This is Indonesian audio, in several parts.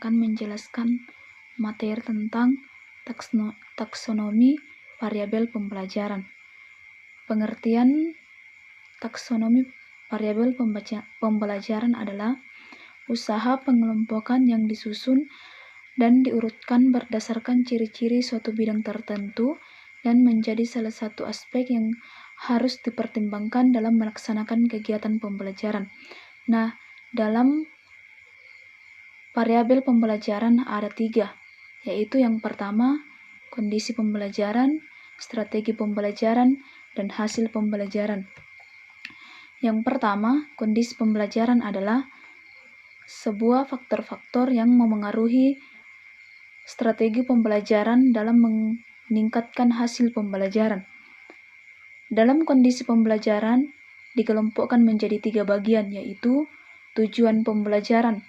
akan menjelaskan materi tentang taksonomi variabel pembelajaran. Pengertian taksonomi variabel pembelajaran adalah usaha pengelompokan yang disusun dan diurutkan berdasarkan ciri-ciri suatu bidang tertentu dan menjadi salah satu aspek yang harus dipertimbangkan dalam melaksanakan kegiatan pembelajaran. Nah, dalam variabel pembelajaran ada 3, yaitu yang pertama, kondisi pembelajaran, strategi pembelajaran, dan hasil pembelajaran. Yang pertama, kondisi pembelajaran adalah sebuah faktor-faktor yang memengaruhi strategi pembelajaran dalam meningkatkan hasil pembelajaran. Dalam kondisi pembelajaran dikelompokkan menjadi 3 bagian, yaitu tujuan pembelajaran,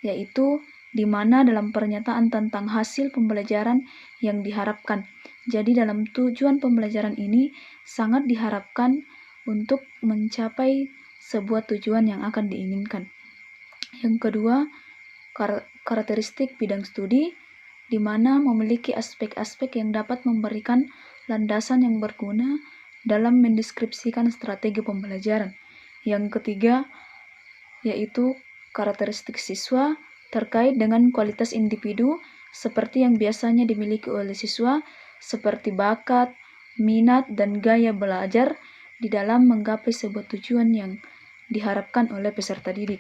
yaitu di mana dalam pernyataan tentang hasil pembelajaran yang diharapkan. Jadi dalam tujuan pembelajaran ini sangat diharapkan untuk mencapai sebuah tujuan yang akan diinginkan. Yang kedua, karakteristik bidang studi, di mana memiliki aspek-aspek yang dapat memberikan landasan yang berguna dalam mendeskripsikan strategi pembelajaran. Yang ketiga, yaitu karakteristik siswa terkait dengan kualitas individu seperti yang biasanya dimiliki oleh siswa, seperti bakat, minat, dan gaya belajar di dalam menggapai sebuah tujuan yang diharapkan oleh peserta didik.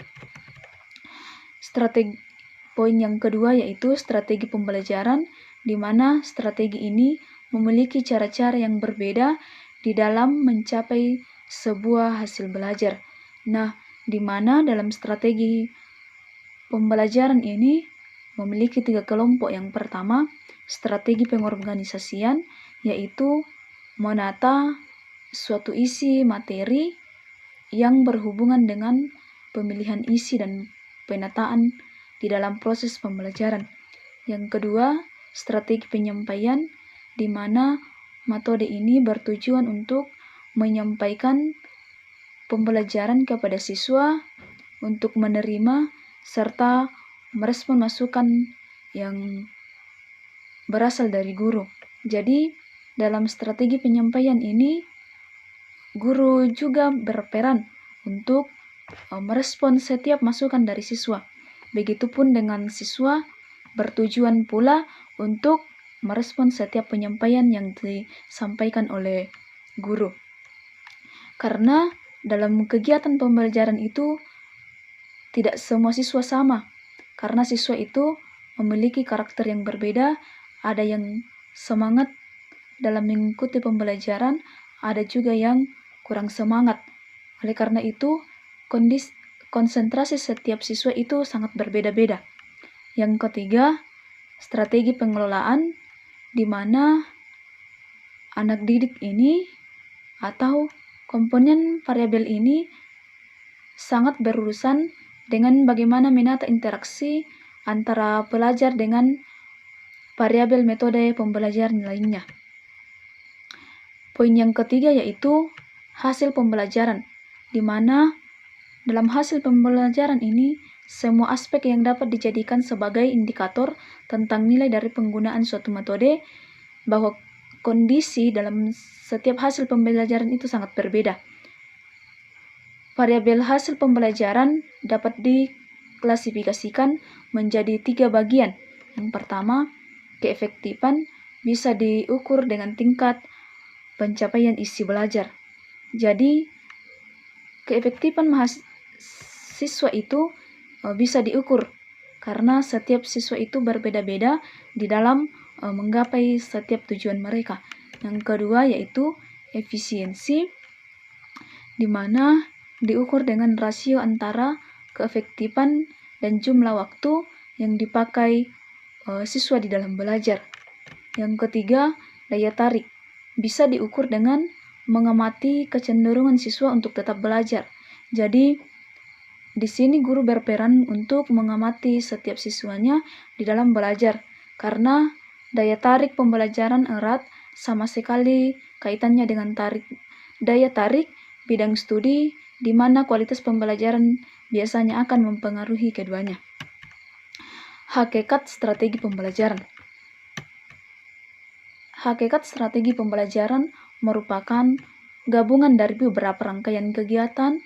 Poin yang kedua yaitu strategi pembelajaran, di mana strategi ini memiliki cara-cara yang berbeda di dalam mencapai sebuah hasil belajar. Nah, di mana dalam strategi pembelajaran ini memiliki 3 kelompok. Yang pertama, strategi pengorganisasian, yaitu menata suatu isi materi yang berhubungan dengan pemilihan isi dan penataan di dalam proses pembelajaran. Yang kedua, strategi penyampaian, di mana metode ini bertujuan untuk menyampaikan pembelajaran kepada siswa untuk menerima serta merespon masukan yang berasal dari guru. Jadi, dalam strategi penyampaian ini, guru juga berperan untuk merespon setiap masukan dari siswa. Begitupun dengan siswa bertujuan pula untuk merespon setiap penyampaian yang disampaikan oleh guru. Karena dalam kegiatan pembelajaran itu tidak semua siswa sama, karena siswa itu memiliki karakter yang berbeda, ada yang semangat dalam mengikuti pembelajaran, ada juga yang kurang semangat. Oleh karena itu, konsentrasi setiap siswa itu sangat berbeda-beda. Yang ketiga, strategi pengelolaan, di mana anak didik ini atau komponen variabel ini sangat berurusan dengan bagaimana menata interaksi antara pelajar dengan variabel metode pembelajaran lainnya. Poin yang ketiga yaitu hasil pembelajaran, di mana dalam hasil pembelajaran ini semua aspek yang dapat dijadikan sebagai indikator tentang nilai dari penggunaan suatu metode, bahwa kondisi dalam setiap hasil pembelajaran itu sangat berbeda. Variabel hasil pembelajaran dapat diklasifikasikan menjadi 3 bagian. Yang pertama, keefektifan bisa diukur dengan tingkat pencapaian isi belajar. Jadi, keefektifan siswa itu bisa diukur karena setiap siswa itu berbeda-beda di dalam menggapai setiap tujuan mereka. Yang kedua yaitu efisiensi, di mana diukur dengan rasio antara keefektifan dan jumlah waktu yang dipakai siswa di dalam belajar. Yang ketiga, daya tarik bisa diukur dengan mengamati kecenderungan siswa untuk tetap belajar. Jadi, di sini guru berperan untuk mengamati setiap siswanya di dalam belajar, karena daya tarik pembelajaran erat sama sekali kaitannya dengan daya tarik bidang studi, di mana kualitas pembelajaran biasanya akan mempengaruhi keduanya. Hakikat strategi pembelajaran. Hakikat strategi pembelajaran merupakan gabungan dari beberapa rangkaian kegiatan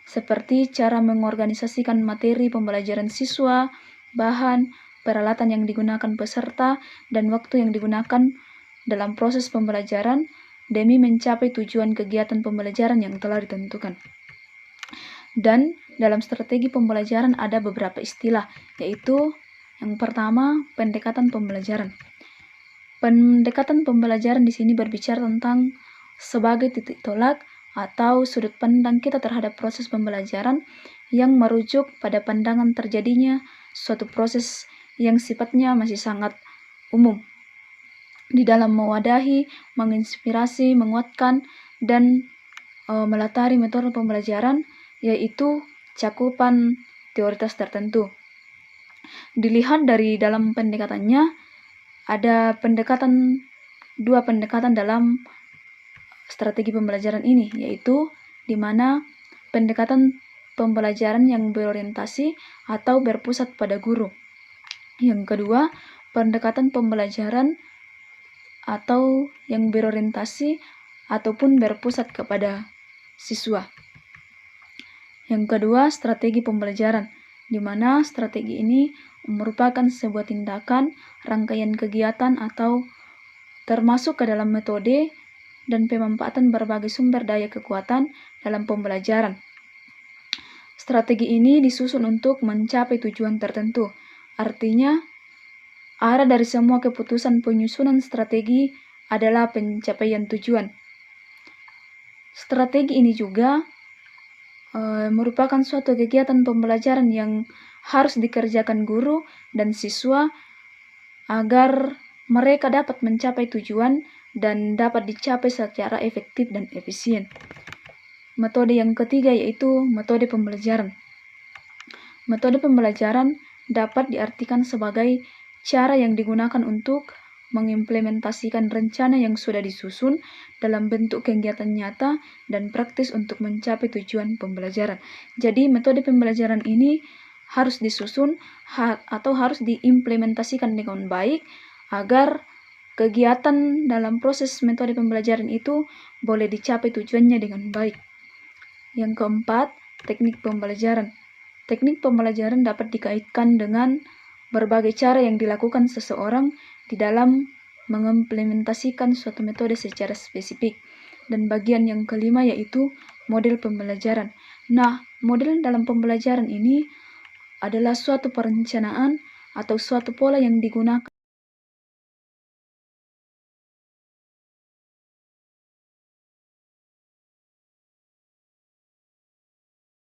seperti cara mengorganisasikan materi pembelajaran siswa, bahan, peralatan yang digunakan peserta, dan waktu yang digunakan dalam proses pembelajaran demi mencapai tujuan kegiatan pembelajaran yang telah ditentukan. Dan dalam strategi pembelajaran ada beberapa istilah, yaitu yang pertama, pendekatan pembelajaran. Pendekatan pembelajaran di sini berbicara tentang sebagai titik tolak atau sudut pandang kita terhadap proses pembelajaran yang merujuk pada pandangan terjadinya suatu proses yang sifatnya masih sangat umum di dalam mewadahi, menginspirasi, menguatkan, dan melatari metode pembelajaran, yaitu cakupan teoritas tertentu. Dilihat dari dalam pendekatannya, ada dua pendekatan dalam strategi pembelajaran ini, yaitu di mana pendekatan pembelajaran yang berorientasi atau berpusat pada guru. Yang kedua, pendekatan pembelajaran atau yang berorientasi ataupun berpusat kepada siswa. Yang kedua, strategi pembelajaran, di mana strategi ini merupakan sebuah tindakan, rangkaian kegiatan atau termasuk ke dalam metode dan pemanfaatan berbagai sumber daya kekuatan dalam pembelajaran. Strategi ini disusun untuk mencapai tujuan tertentu. Artinya, arah dari semua keputusan penyusunan strategi adalah pencapaian tujuan. Strategi ini juga merupakan suatu kegiatan pembelajaran yang harus dikerjakan guru dan siswa agar mereka dapat mencapai tujuan dan dapat dicapai secara efektif dan efisien. Metode yang ketiga yaitu metode pembelajaran. Metode pembelajaran dapat diartikan sebagai cara yang digunakan untuk mengimplementasikan rencana yang sudah disusun dalam bentuk kegiatan nyata dan praktis untuk mencapai tujuan pembelajaran. Jadi metode pembelajaran ini harus disusun atau harus diimplementasikan dengan baik agar kegiatan dalam proses metode pembelajaran itu boleh dicapai tujuannya dengan baik. Yang keempat, teknik pembelajaran. Teknik pembelajaran dapat dikaitkan dengan berbagai cara yang dilakukan seseorang di dalam mengimplementasikan suatu metode secara spesifik. Dan bagian yang kelima yaitu model pembelajaran. Nah, model dalam pembelajaran ini adalah suatu perencanaan atau suatu pola yang digunakan